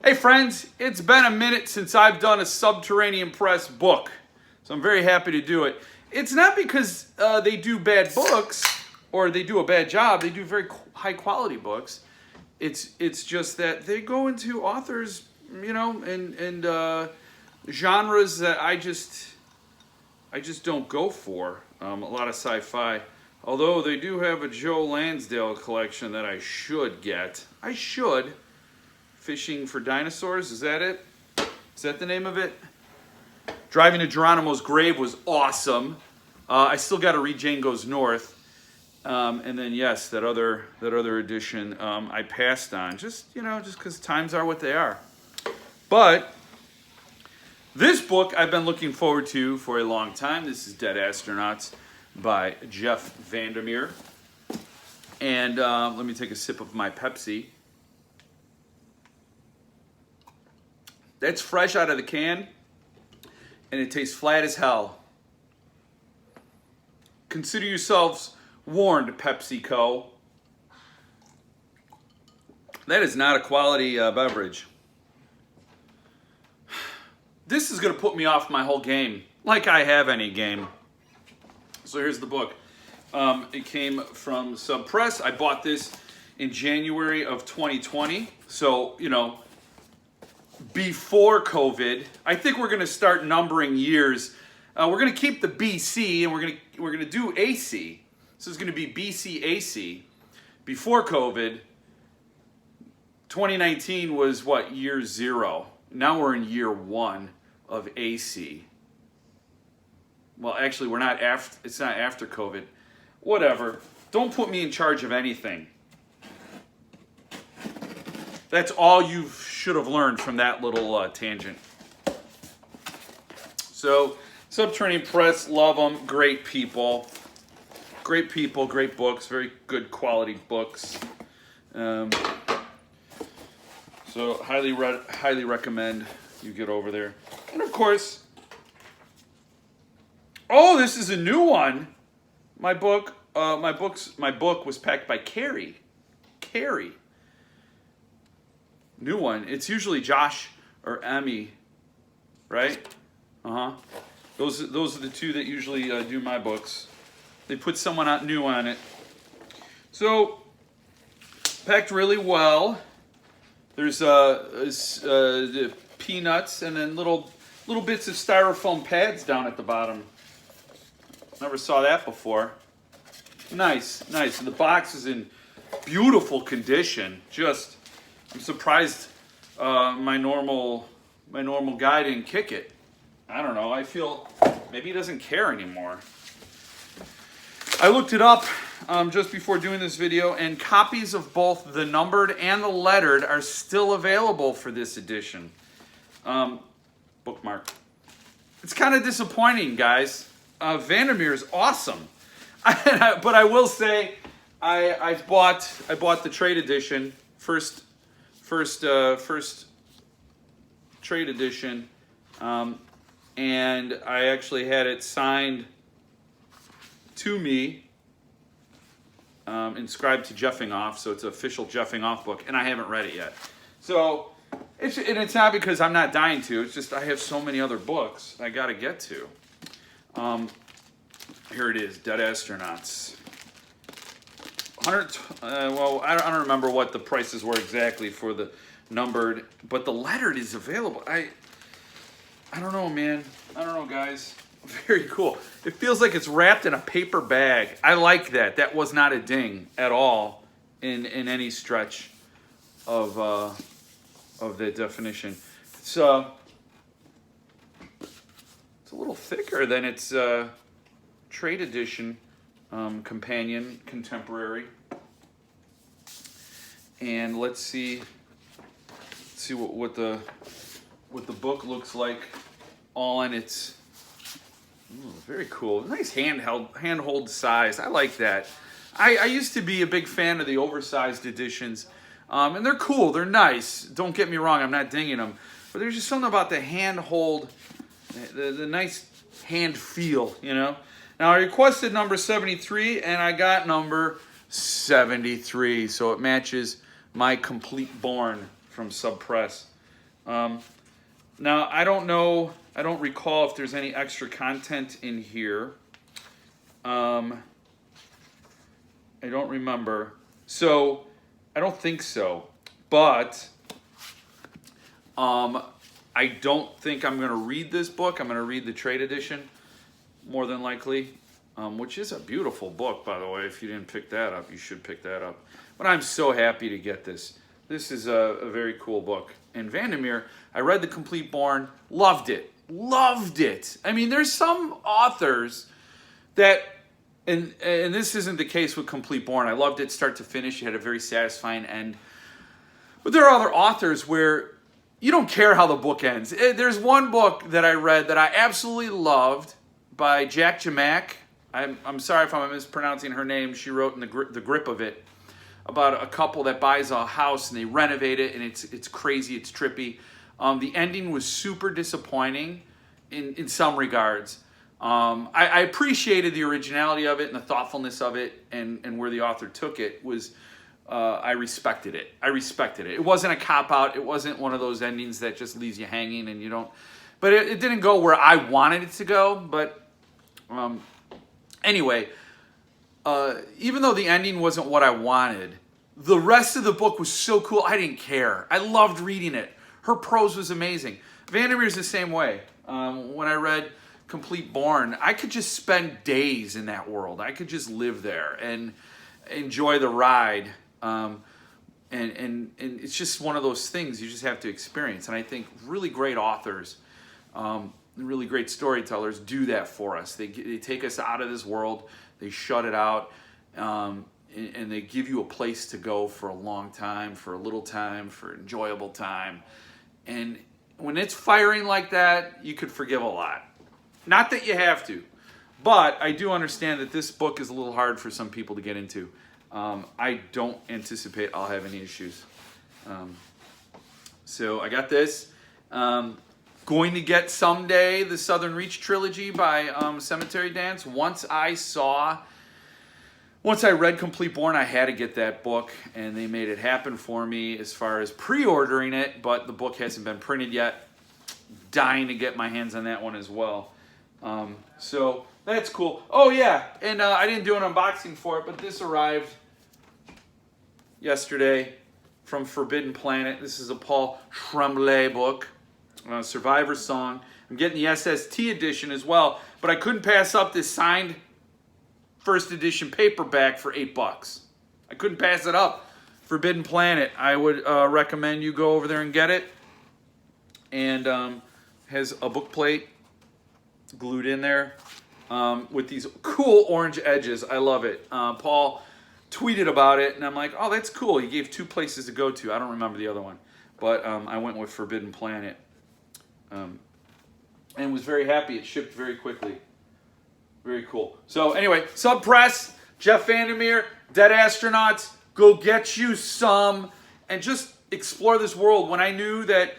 Hey friends, it's been a minute since I've done a Subterranean Press book, so I'm very happy to do it. It's not because they do bad books or they do a bad job. They do very high quality books. It's just that they go into authors, and genres that I just don't go for. A lot of sci-fi. Although they do have a Joe Lansdale collection that I should get. I should. Fishing for Dinosaurs, is that it? Is that the name of it? Driving to Geronimo's Grave was awesome. I still got to read Jane Goes North. And then yes, that other edition I passed on, just because times are what they are. But this book I've been looking forward to for a long time. This is Dead Astronauts by Jeff VanderMeer. And let me take a sip of my Pepsi. That's fresh out of the can, and it tastes flat as hell. Consider yourselves warned, PepsiCo. That is not a quality beverage. This is going to put me off my whole game, like I have any game. So here's the book. It came from Subterranean Press. I bought this in January of 2020. So, before COVID. I think we're going to start numbering years. We're going to keep the BC and we're going to do AC. This is going to be BC AC. Before COVID, 2019 was what, year 0. Now we're in year 1 of AC. Well, actually, we're not after. It's not after COVID. Whatever. Don't put me in charge of anything. That's all you should have learned from that little tangent. So, Subterranean Press, love them. Great people. Great people, great books, very good quality books. So, highly recommend you get over there. And of course, oh, this is a new one. My book was packed by Carrie. Carrie. New one. It's usually Josh or Emmy, right? Those are the two that usually do my books. They put someone new on it. So packed really well. There's peanuts and then little bits of styrofoam pads down at the bottom. Never saw that before. Nice. And the box is in beautiful condition. I'm surprised my normal guy didn't kick it. I don't know. I feel maybe he doesn't care anymore. I looked it up just before doing this video, and copies of both the numbered and the lettered are still available for this edition. Bookmark. It's kind of disappointing, guys. VanderMeer is awesome, but I will say I bought the trade edition first trade edition, and I actually had it signed to me, inscribed to Jeffing Off, so it's an official Jeffing Off book, and I haven't read it yet. So it's not because I'm not dying to. It's just I have so many other books I got to get to. Here it is, Dead Astronauts. Well, I don't remember what the prices were exactly for the numbered, but the lettered is available. I don't know, man. I don't know, guys. Very cool. It feels like it's wrapped in a paper bag. I like that. That was not a ding at all in any stretch of the definition. It's a little thicker than its trade edition. Companion, contemporary, and let's see what the book looks like, all in its very cool, nice handhold size. I like that. I used to be a big fan of the oversized editions, and they're cool, they're nice. Don't get me wrong, I'm not dinging them, but there's just something about the handhold, the nice hand feel, Now, I requested number 73, and I got number 73, so it matches my complete born from Sub Press. Now, I don't know, I don't recall if there's any extra content in here. I don't remember. So, I don't think so. But, I don't think I'm going to read this book. I'm going to read the trade edition, more than likely, which is a beautiful book, by the way. If you didn't pick that up, you should pick that up. But I'm so happy to get this. This is a very cool book. And VanderMeer, I read The Complete Born, loved it. Loved it. I mean, there's some authors that, and this isn't the case with Complete Born. I loved it start to finish. It had a very satisfying end. But there are other authors where you don't care how the book ends. There's one book that I read that I absolutely loved by Jack Jamack. I'm sorry if I'm mispronouncing her name. She wrote in The Grip of It about a couple that buys a house and they renovate it, and it's crazy, it's trippy. The ending was super disappointing in some regards. I appreciated the originality of it and the thoughtfulness of it, and where the author took it was, I respected it. I respected it. It wasn't a cop-out. It wasn't one of those endings that just leaves you hanging and you don't... But it didn't go where I wanted it to go. But anyway, even though the ending wasn't what I wanted, the rest of the book was so cool, I didn't care. I loved reading it. Her prose was amazing. VanderMeer's the same way. When I read Complete Born, I could just spend days in that world. I could just live there and enjoy the ride. And it's just one of those things you just have to experience. And I think really great authors, really great storytellers do that for us. They take us out of this world. They shut it out. And they give you a place to go for a long time, for a little time, for enjoyable time. And when it's firing like that, you could forgive a lot. Not that you have to, but I do understand that this book is a little hard for some people to get into. I don't anticipate I'll have any issues. So I got this. Going to get someday the Southern Reach trilogy by Cemetery Dance. Once I read Complete Born, I had to get that book, and they made it happen for me as far as pre-ordering it, but the book hasn't been printed yet. Dying to get my hands on that one as well. So that's cool. Oh yeah, and I didn't do an unboxing for it, but this arrived yesterday from Forbidden Planet. This is a Paul Tremblay book, Survivor Song. I'm getting the SST edition as well, but I couldn't pass up this signed first edition paperback for $8. I couldn't pass it up. Forbidden Planet. I would recommend you go over there and get it. And has a book plate glued in there with these cool orange edges. I love it. Paul tweeted about it, and I'm like, oh, that's cool. He gave 2 places to go to. I don't remember the other one, but I went with Forbidden Planet, and was very happy. It shipped very quickly. Very cool. So anyway, Sub Press, Jeff VanderMeer, Dead Astronauts, go get you some and just explore this world. When I knew that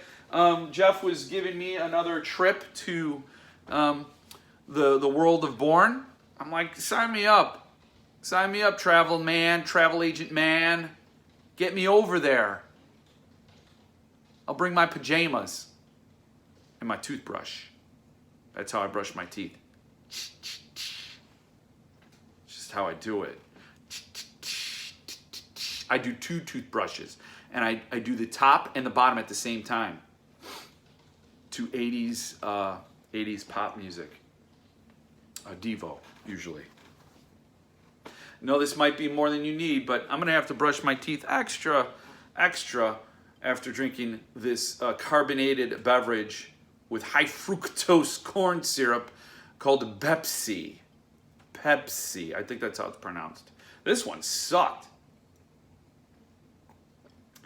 Jeff was giving me another trip to the world of Bourne, I'm like, sign me up. Sign me up, travel agent man. Get me over there. I'll bring my pajamas and my toothbrush. That's how I brush my teeth. How I do it. I do 2 toothbrushes, and I do the top and the bottom at the same time to 80s pop music. Devo, usually. No, this might be more than you need, but I'm going to have to brush my teeth extra after drinking this carbonated beverage with high fructose corn syrup called Pepsi. Pepsi. I think that's how it's pronounced. This one sucked.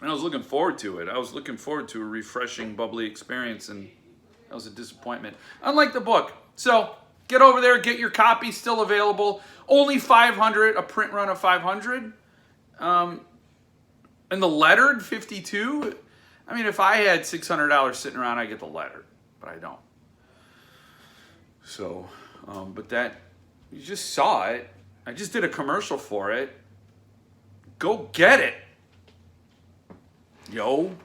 And I was looking forward to it. I was looking forward to a refreshing, bubbly experience, and that was a disappointment. Unlike the book. So, get over there, get your copy, still available. Only 500, a print run of 500. And the lettered, 52. I mean, if I had $600 sitting around, I'd get the lettered, but I don't. So, but that... You just saw it. I just did a commercial for it. Go get it. Yo.